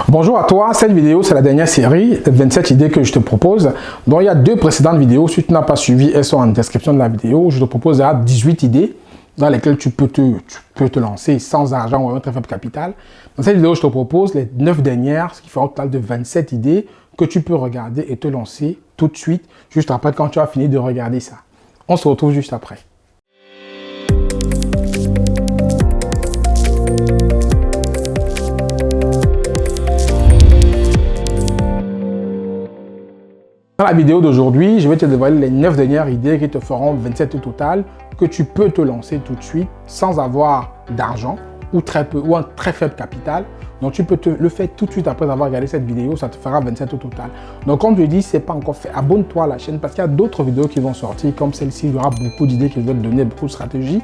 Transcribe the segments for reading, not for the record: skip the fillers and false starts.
Bonjour à toi, cette vidéo c'est la dernière série, 27 idées que je te propose. Donc il y a deux précédentes vidéos, si tu n'as pas suivi, elles sont en description de la vidéo. Je te propose 18 idées dans lesquelles tu peux te lancer sans argent ou un très faible capital. Dans cette vidéo, je te propose les 9 dernières, ce qui fait un total de 27 idées que tu peux regarder et te lancer tout de suite, juste après quand tu as fini de regarder ça. On se retrouve juste après. Dans la vidéo d'aujourd'hui, je vais te dévoiler les 9 dernières idées qui te feront 27 au total, que tu peux te lancer tout de suite sans avoir d'argent ou très peu ou un très faible capital. Donc tu peux te le faire tout de suite après avoir regardé cette vidéo, ça te fera 27 au total. Donc comme je dis, ce n'est pas encore fait, abonne-toi à la chaîne parce qu'il y a d'autres vidéos qui vont sortir comme celle-ci. Il y aura beaucoup d'idées que je vais te donner, beaucoup de stratégies.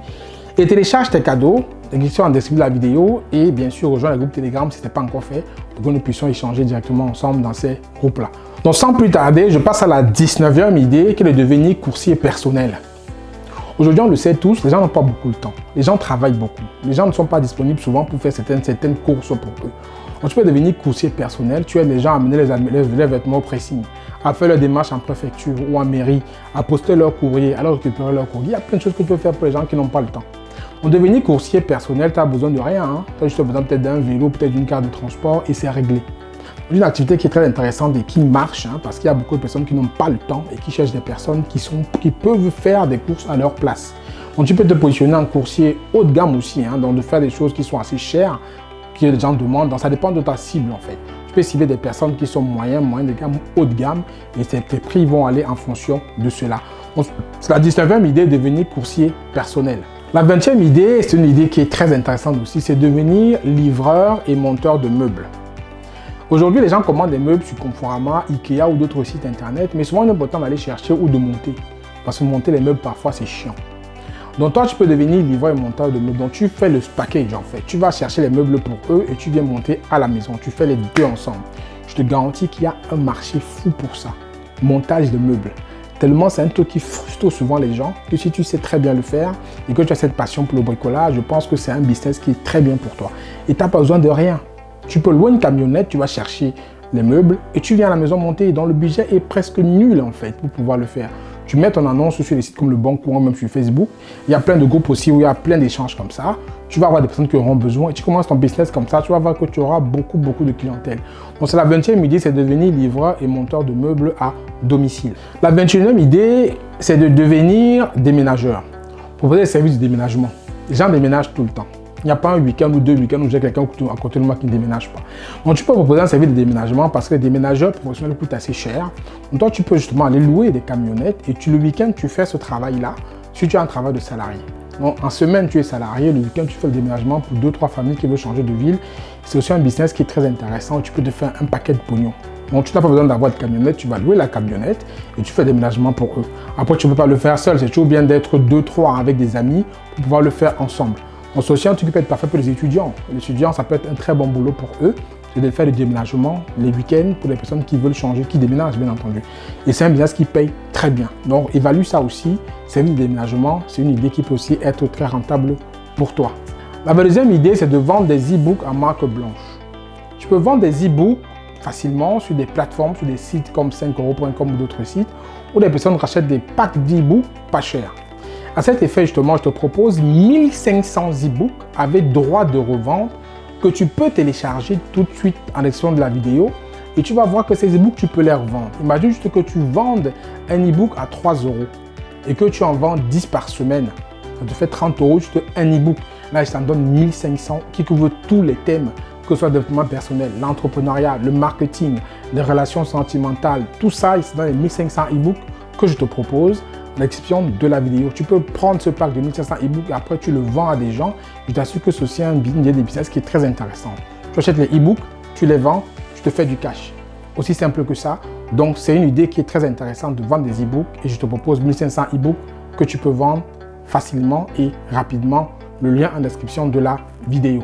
Et télécharge tes cadeaux, les sont en description de la vidéo et bien sûr rejoins le groupe Telegram si ce n'est pas encore fait pour que nous puissions échanger directement ensemble dans ces groupes-là. Donc sans plus tarder, je passe à la 19e idée qui est de devenir coursier personnel. Aujourd'hui, on le sait tous, les gens n'ont pas beaucoup de temps. Les gens travaillent beaucoup. Les gens ne sont pas disponibles souvent pour faire certaines courses pour eux. Donc tu peux devenir coursier personnel, tu aides les gens à amener les vêtements au pressing, à faire leurs démarches en préfecture ou en mairie, à poster leur courrier, à leur récupérer leur courrier. Il y a plein de choses que tu peux faire pour les gens qui n'ont pas le temps. Pour devenir coursier personnel, tu as besoin de rien. Tu as juste besoin peut-être d'un vélo, peut-être d'une carte de transport et c'est réglé. Une activité qui est très intéressante et qui marche parce qu'il y a beaucoup de personnes qui n'ont pas le temps et qui cherchent des personnes qui peuvent faire des courses à leur place. Donc tu peux te positionner en coursier haut de gamme aussi, donc de faire des choses qui sont assez chères, que les gens demandent. Donc ça dépend de ta cible en fait. Tu peux cibler des personnes qui sont moyen de gamme, haut de gamme et tes prix vont aller en fonction de cela. C'est la 19e idée de devenir coursier personnel. La 20e idée, c'est une idée qui est très intéressante aussi, c'est devenir livreur et monteur de meubles. Aujourd'hui, les gens commandent des meubles sur Conforama, Ikea ou d'autres sites internet, mais souvent, il est important d'aller chercher ou de monter. Parce que monter les meubles, parfois, c'est chiant. Donc, toi, tu peux devenir livreur et monteur de meubles. Donc, tu fais le package, en fait. Tu vas chercher les meubles pour eux et tu viens monter à la maison. Tu fais les deux ensemble. Je te garantis qu'il y a un marché fou pour ça. Montage de meubles. Tellement, c'est un truc qui frustre souvent les gens que si tu sais très bien le faire et que tu as cette passion pour le bricolage, je pense que c'est un business qui est très bien pour toi. Et tu n'as pas besoin de rien. Tu peux louer une camionnette, tu vas chercher les meubles et tu viens à la maison monter. Donc le budget est presque nul en fait pour pouvoir le faire. Tu mets ton annonce sur des sites comme le Bon Coin, même sur Facebook. Il y a plein de groupes aussi où il y a plein d'échanges comme ça. Tu vas avoir des personnes qui auront besoin et tu commences ton business comme ça. Tu vas voir que tu auras beaucoup de clientèle. Donc c'est la 20e idée, c'est de devenir livreur et monteur de meubles à domicile. La 21e idée, c'est de devenir déménageur. Proposer des services de déménagement. Les gens déménagent tout le temps. Il n'y a pas un week-end ou 2 week-ends où j'ai quelqu'un à côté de moi qui ne déménage pas. Donc tu peux proposer un service de déménagement parce que les déménageurs professionnels coûtent assez cher. Donc toi, tu peux justement aller louer des camionnettes et le week-end, tu fais ce travail-là si tu as un travail de salarié. Donc en semaine, tu es salarié, le week-end, tu fais le déménagement pour 2-3 familles qui veulent changer de ville. C'est aussi un business qui est très intéressant où tu peux te faire un paquet de pognon. Donc tu n'as pas besoin d'avoir de camionnette, tu vas louer la camionnette et tu fais le déménagement pour eux. Après, tu ne peux pas le faire seul, c'est toujours bien d'être 2-3 avec des amis pour pouvoir le faire ensemble. Donc, c'est aussi un truc qui peut être parfait pour les étudiants. Les étudiants, ça peut être un très bon boulot pour eux. C'est de faire le déménagement les week-ends pour les personnes qui veulent changer, qui déménagent, bien entendu. Et c'est un business qui paye très bien. Donc, évalue ça aussi. C'est une déménagement. C'est une idée qui peut aussi être très rentable pour toi. La deuxième idée, c'est de vendre des e-books à marque blanche. Tu peux vendre des e-books facilement sur des plateformes, sur des sites comme 5euros.com ou d'autres sites, où les personnes rachètent des packs d'e-books pas chers. À cet effet, justement, je te propose 1500 e-books avec droit de revente que tu peux télécharger tout de suite en description de la vidéo et tu vas voir que ces e-books, tu peux les revendre. Imagine juste que tu vendes un e-book à 3 euros et que tu en vends 10 par semaine. Ça te fait 30 euros juste un e-book. Là, je t'en donne 1500 qui couvrent tous les thèmes, que ce soit le développement personnel, l'entrepreneuriat, le marketing, les relations sentimentales. Tout ça, c'est dans les 1500 e-books que je te propose. L'exception de la vidéo. Tu peux prendre ce pack de 1500 e-books et après tu le vends à des gens. Je t'assure que ceci est un business qui est très intéressant. Tu achètes les e-books, tu les vends, tu te fais du cash. Aussi simple que ça. Donc c'est une idée qui est très intéressante de vendre des e-books et je te propose 1500 e-books que tu peux vendre facilement et rapidement. Le lien en description de la vidéo.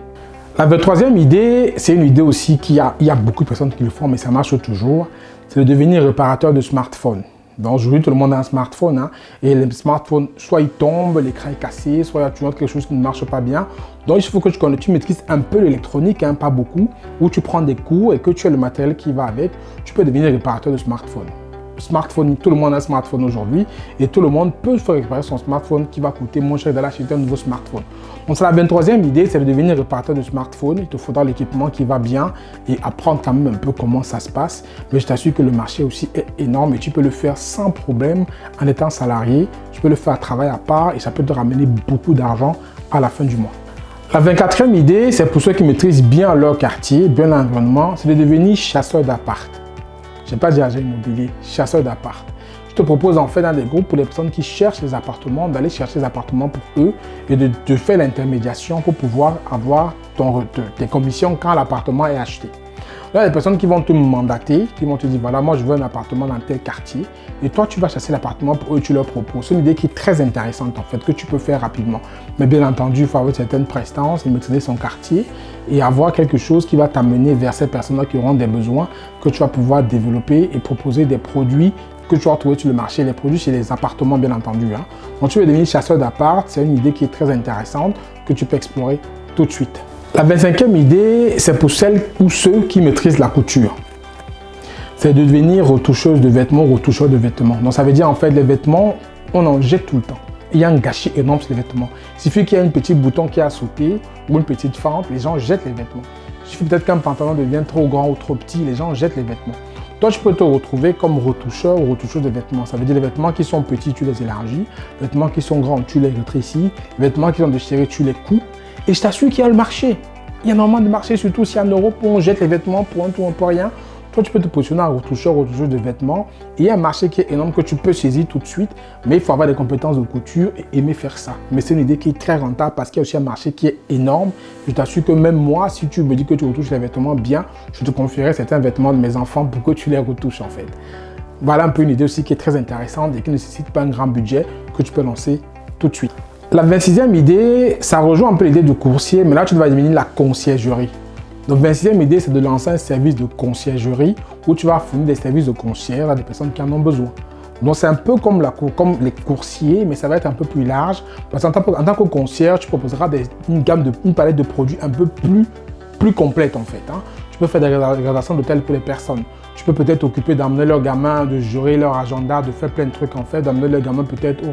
La troisième idée, c'est une idée aussi il y a beaucoup de personnes qui le font mais ça marche toujours. C'est de devenir réparateur de smartphone. Donc aujourd'hui, tout le monde a un smartphone. Hein, et le smartphone, soit il tombe, l'écran est cassé, soit tu notes quelque chose qui ne marche pas bien. Donc il faut que tu maîtrises un peu l'électronique, hein, pas beaucoup, où tu prends des cours et que tu as le matériel qui va avec. Tu peux devenir réparateur de smartphone. Smartphone, tout le monde a un smartphone aujourd'hui et tout le monde peut faire réparer son smartphone qui va coûter moins cher d'aller acheter un nouveau smartphone. Donc c'est la 23e idée, c'est de devenir réparateur de smartphone. Il te faudra l'équipement qui va bien et apprendre quand même un peu comment ça se passe. Mais je t'assure que le marché aussi est énorme et tu peux le faire sans problème en étant salarié. Tu peux le faire à travail à part et ça peut te ramener beaucoup d'argent à la fin du mois. La 24e idée, c'est pour ceux qui maîtrisent bien leur quartier, bien l'environnement, c'est de devenir chasseur d'appart. Je n'ai pas dit agent immobilier, chasseur d'appart. Je te propose en fait dans des groupes pour les personnes qui cherchent les appartements, d'aller chercher les appartements pour eux et de faire l'intermédiation pour pouvoir avoir tes commissions quand l'appartement est acheté. Là, il y a des personnes qui vont te mandater, qui vont te dire, voilà, moi je veux un appartement dans tel quartier. Et toi, tu vas chasser l'appartement pour eux, tu leur proposes. C'est une idée qui est très intéressante en fait, que tu peux faire rapidement. Mais bien entendu, il faut avoir certaines prestances et maîtriser son quartier et avoir quelque chose qui va t'amener vers ces personnes-là qui auront des besoins que tu vas pouvoir développer et proposer des produits que tu vas trouver sur le marché, les produits chez les appartements bien entendu. Hein. Donc tu veux devenir chasseur d'appart, c'est une idée qui est très intéressante que tu peux explorer tout de suite. La 25e idée, c'est pour celles ou ceux qui maîtrisent la couture. C'est de devenir retoucheuse de vêtements, retoucheur de vêtements. Donc ça veut dire en fait les vêtements, on en jette tout le temps. Il y a un gâchis énorme sur les vêtements. Il suffit qu'il y ait un petit bouton qui a sauté ou une petite fente, les gens jettent les vêtements. Il suffit peut-être qu'un pantalon devienne trop grand ou trop petit, les gens jettent les vêtements. Toi, tu peux te retrouver comme retoucheur ou retoucheuse de vêtements. Ça veut dire les vêtements qui sont petits, tu les élargis. Les vêtements qui sont grands, tu les rétrécis. Les vêtements qui sont déchirés, tu les coupes. Et je t'assure qu'il y a le marché. Il y a énormément de marché, surtout si en Europe, on jette les vêtements pour un tout, on peut rien. Toi, tu peux te positionner en retoucheur, retoucheuse de vêtements. Et il y a un marché qui est énorme que tu peux saisir tout de suite. Mais il faut avoir des compétences de couture et aimer faire ça. Mais c'est une idée qui est très rentable parce qu'il y a aussi un marché qui est énorme. Je t'assure que même moi, si tu me dis que tu retouches les vêtements bien, je te confierai certains vêtements de mes enfants pour que tu les retouches en fait. Voilà un peu une idée aussi qui est très intéressante et qui ne nécessite pas un grand budget que tu peux lancer tout de suite. La 26e idée, ça rejoint un peu l'idée du coursier, mais là tu vas devenir la conciergerie. Donc 26e idée, c'est de lancer un service de conciergerie où tu vas fournir des services de concierge à des personnes qui en ont besoin. Donc c'est un peu comme les coursiers, mais ça va être un peu plus large. Parce qu'en tant que concierge, tu proposeras une palette de produits un peu plus complète en fait. Hein. Tu peux faire des réservations d'hôtels pour les personnes. Tu peux peut-être t'occuper d'amener leurs gamins, de gérer leur agenda, de faire plein de trucs en fait, d'amener leurs gamins peut-être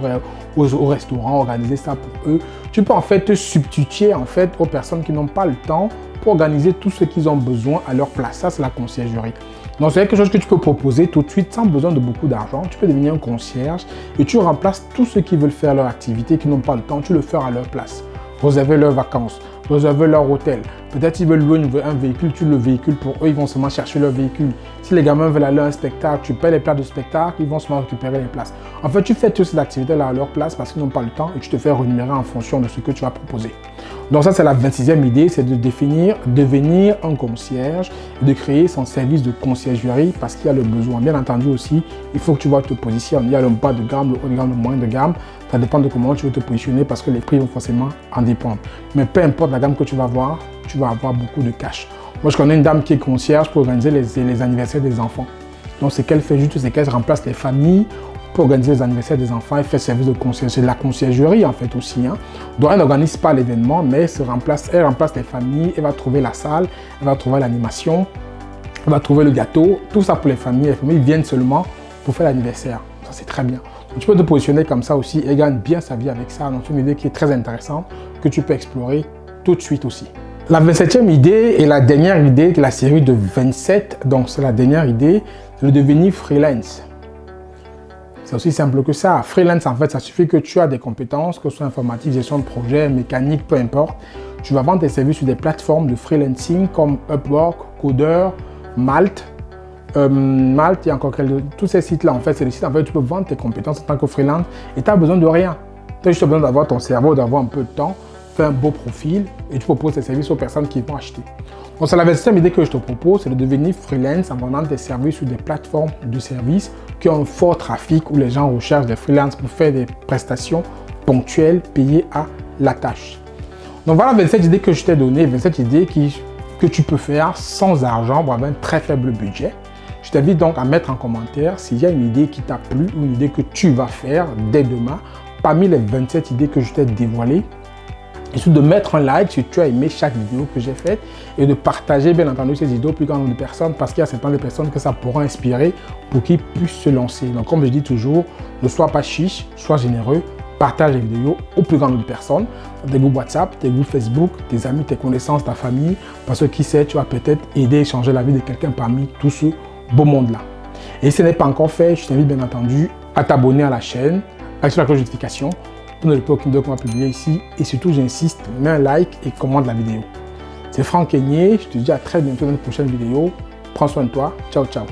au restaurant, organiser ça pour eux. Tu peux en fait te substituer en fait aux personnes qui n'ont pas le temps pour organiser tout ce qu'ils ont besoin à leur place. Ça, c'est la conciergerie. Donc, c'est quelque chose que tu peux proposer tout de suite sans besoin de beaucoup d'argent. Tu peux devenir un concierge et tu remplaces tous ceux qui veulent faire leur activité, qui n'ont pas le temps, tu le fais à leur place. Réserver leurs vacances, réserver leur hôtel. Peut-être ils veulent louer un véhicule, tu le véhicule pour eux, ils vont seulement chercher leur véhicule. Si les gamins veulent aller à un spectacle, tu paies les places de spectacle, ils vont seulement récupérer les places. En fait, tu fais toutes ces activités-là à leur place parce qu'ils n'ont pas le temps et tu te fais rémunérer en fonction de ce que tu vas proposer. Donc ça, c'est la 26e idée, c'est de devenir un concierge et de créer son service de conciergerie parce qu'il y a le besoin. Bien entendu aussi, il faut que tu vois te positionner. Il y a le bas de gamme, le haut de gamme, le moyen de gamme. Ça dépend de comment tu veux te positionner parce que les prix vont forcément en dépendre. Mais peu importe la gamme que tu vas avoir beaucoup de cash. Moi, je connais une dame qui est concierge pour organiser les anniversaires des enfants. Donc, ce qu'elle fait juste, c'est qu'elle remplace les familles pour organiser les anniversaires des enfants. Elle fait service de concierge. C'est de la conciergerie, en fait, aussi. Hein. Donc, elle n'organise pas l'événement, mais elle remplace les familles. Elle va trouver la salle, elle va trouver l'animation, elle va trouver le gâteau. Tout ça pour les familles. Les familles viennent seulement pour faire l'anniversaire. Ça, c'est très bien. Donc, tu peux te positionner comme ça aussi et gagne bien sa vie avec ça. Donc, c'est une idée qui est très intéressante que tu peux explorer tout de suite aussi. La 27e idée et la dernière idée de la série de 27, donc c'est la dernière idée, c'est de devenir freelance. C'est aussi simple que ça. Freelance, en fait, ça suffit que tu as des compétences, que ce soit informatique, gestion de projet, mécanique, peu importe. Tu vas vendre tes services sur des plateformes de freelancing comme Upwork, Coder, Malt. Malt, il y a encore tous ces sites-là, en fait, c'est des sites en fait, où tu peux vendre tes compétences en tant que freelance et tu n'as besoin de rien. Tu as juste besoin d'avoir ton cerveau, d'avoir un peu de temps, faire un beau profil et tu proposes tes services aux personnes qui vont acheter. Donc, c'est la 27e idée que je te propose, c'est de devenir freelance en vendant tes services sur des plateformes de services qui ont un fort trafic où les gens recherchent des freelances pour faire des prestations ponctuelles payées à la tâche. Donc, voilà 27 idées que je t'ai données, 27 idées que tu peux faire sans argent pour avoir un très faible budget. Je t'invite donc à mettre en commentaire s'il y a une idée qui t'a plu ou une idée que tu vas faire dès demain parmi les 27 idées que je t'ai dévoilées. Et surtout de mettre un like si tu as aimé chaque vidéo que j'ai faite et de partager bien entendu ces vidéos au plus grand nombre de personnes parce qu'il y a certaines personnes que ça pourra inspirer pour qu'ils puissent se lancer. Donc comme je dis toujours, ne sois pas chiche, sois généreux, partage les vidéos au plus grand nombre de personnes, tes groupes WhatsApp, tes groupes Facebook, tes amis, tes connaissances, ta famille, parce que qui sait, tu vas peut-être aider à changer la vie de quelqu'un parmi tout ce beau monde-là. Et si ce n'est pas encore fait, je t'invite bien entendu à t'abonner à la chaîne, activer la cloche de notification pour ne pas aucune vidéo qu'on va publier ici. Et surtout, j'insiste, mets un like et commente la vidéo. C'est Franck Kenyé, je te dis à très bientôt dans une prochaine vidéo. Prends soin de toi. Ciao, ciao.